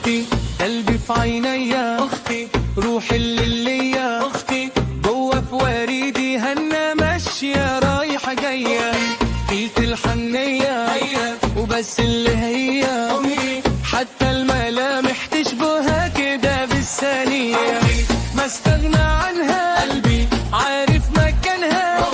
اختي، قلبي في عينيا اختي، روحي الليلية اختي، جوه في وريدي هنا ماشية رايحة جاية، قيلة الحنية وبس اللي هي أمي، حتى الملامح تشبهها كده بالثانية، ما استغنى عنها قلبي عارف مكانها،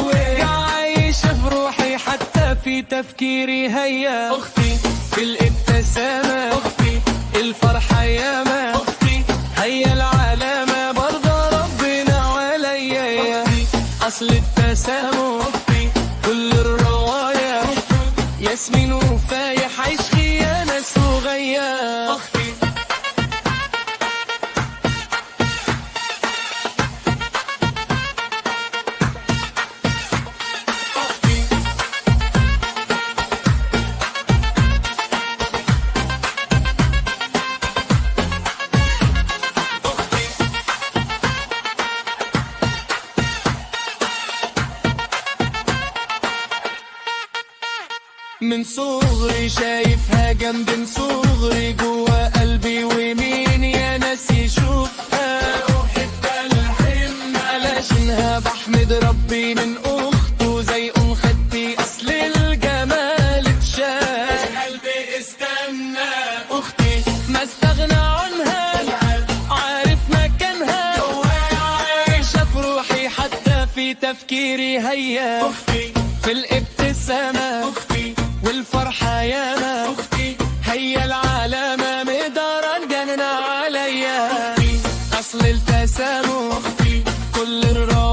عايشة في روحي حتى في تفكيري هي أختي، في الابتسامة أختي، الفرحة ياما أختي، هي العلامة برضه ربنا عليا أختي، أصل التسامح أختي، كل الرواية ياسمين وفايح عيش خيانة صغيرة أختي. من صغري شايفها جنب، من صغري جوا قلبي، ومين يا ناس يشوفها أحب الحن، علشانها بحمد ربي من أخته زي أم خدتي، أصل الجمال اتشاف، قلبي استنى أختي ما استغنى عنها، عارف مكانها، عايشة في روحي حتى في تفكيري هي أختي، في الابتسامة أختي، والفرحة ياما أختي، هي العلامة مقدار الجنة عليا أختي، أصل التسامح أختي، كل الراحة